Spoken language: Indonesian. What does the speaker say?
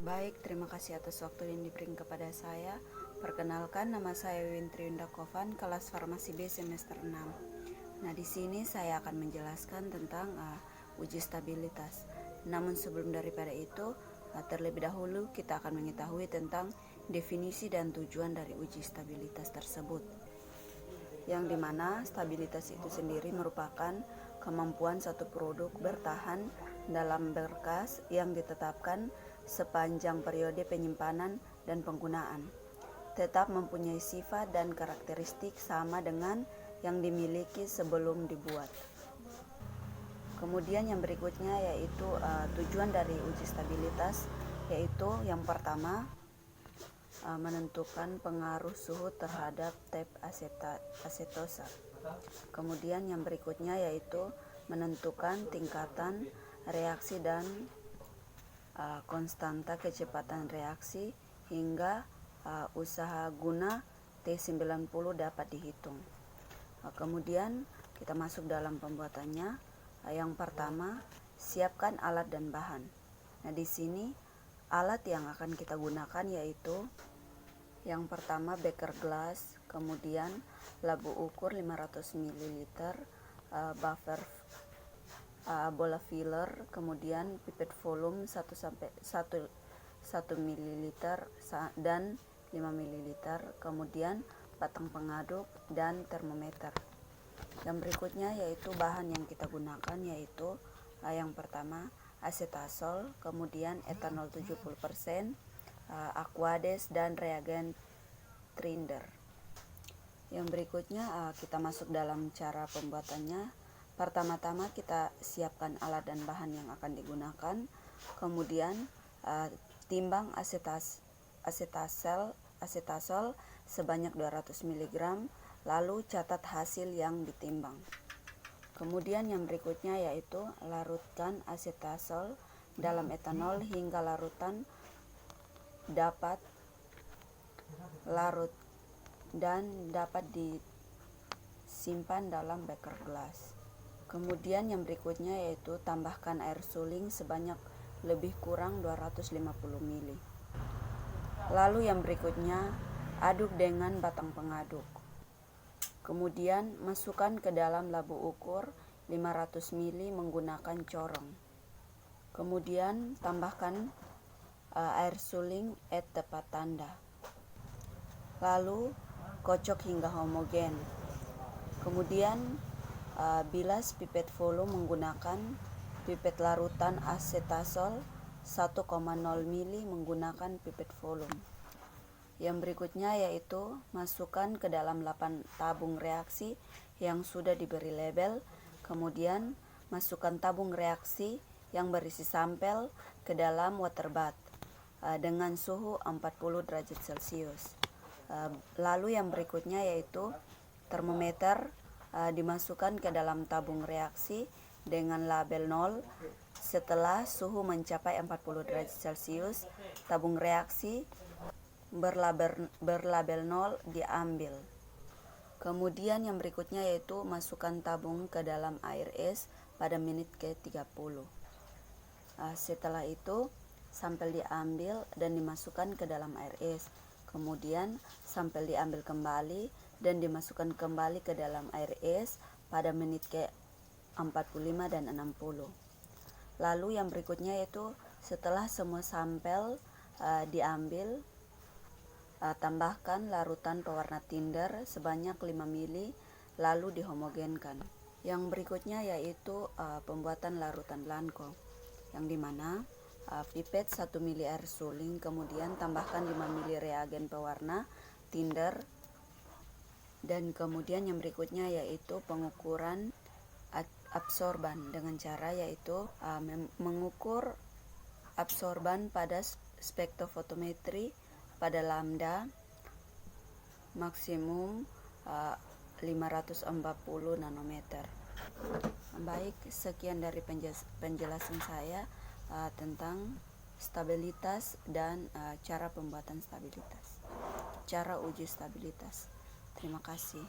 Baik, terima kasih atas waktu yang diberikan kepada saya. Perkenalkan, nama saya Wintri Undakovan, kelas Farmasi B semester 6. Nah, di sini saya akan menjelaskan tentang uji stabilitas. Namun sebelum daripada itu, terlebih dahulu kita akan mengetahui tentang definisi dan tujuan dari uji stabilitas tersebut. Yang dimana stabilitas itu sendiri merupakan kemampuan satu produk bertahan dalam berkas yang ditetapkan sepanjang periode penyimpanan dan penggunaan, tetap mempunyai sifat dan karakteristik sama dengan yang dimiliki sebelum dibuat. Kemudian yang berikutnya yaitu tujuan dari uji stabilitas, yaitu yang pertama menentukan pengaruh suhu terhadap tab asetosa. Kemudian yang berikutnya yaitu menentukan tingkatan reaksi dan konstanta kecepatan reaksi hingga usaha guna T90 dapat dihitung. Kemudian kita masuk dalam pembuatannya. Yang pertama, siapkan alat dan bahan. Nah, di sini alat yang akan kita gunakan yaitu yang pertama beker glass, kemudian labu ukur 500 ml, buffer bola filler, kemudian pipet volume 1 ml dan 5 ml, kemudian batang pengaduk dan termometer. Yang berikutnya yaitu bahan yang kita gunakan yaitu yang pertama asetasol, kemudian etanol 70%, aquades dan reagen trinder. Yang berikutnya kita masuk dalam cara pembuatannya. Pertama-tama kita siapkan alat dan bahan yang akan digunakan. Kemudian timbang asetasol sebanyak 200 mg, lalu catat hasil yang ditimbang. Kemudian yang berikutnya yaitu larutkan asetasol dalam etanol hingga larutan dapat larut dan dapat disimpan dalam beker gelas. Kemudian yang berikutnya yaitu tambahkan air suling sebanyak lebih kurang 250 ml. Lalu yang berikutnya aduk dengan batang pengaduk. Kemudian masukkan ke dalam labu ukur 500 ml menggunakan corong. Kemudian tambahkan air suling tepat tanda. Lalu kocok hingga homogen. Kemudian bilas pipet volume menggunakan pipet larutan asetasol 1,0 ml menggunakan pipet volume. Yang berikutnya yaitu masukkan ke dalam 8 tabung reaksi yang sudah diberi label. Kemudian masukkan tabung reaksi yang berisi sampel ke dalam water bath dengan suhu 40 derajat Celcius. Lalu yang berikutnya yaitu termometer dimasukkan ke dalam tabung reaksi dengan label 0. Setelah suhu mencapai 40 derajat Celcius, tabung reaksi berlabel 0 diambil. Kemudian yang berikutnya yaitu masukkan tabung ke dalam air es pada menit ke-30. Setelah itu sampel diambil dan dimasukkan ke dalam air es. Kemudian sampel diambil kembali dan dimasukkan kembali ke dalam air es pada menit ke-45 dan 60. Lalu yang berikutnya yaitu setelah semua sampel diambil, tambahkan larutan pewarna tinder sebanyak 5 ml lalu dihomogenkan. Yang berikutnya yaitu pembuatan larutan blanco, yang dimana pipet 1 ml air suling, kemudian tambahkan 5 ml reagen pewarna tinder, dan kemudian yang berikutnya yaitu pengukuran absorban dengan cara yaitu mengukur absorban pada spektrofotometri pada lambda maksimum 540 nanometer. Baik, sekian dari penjelasan saya tentang stabilitas dan cara pembuatan stabilitas, cara uji stabilitas. Terima kasih.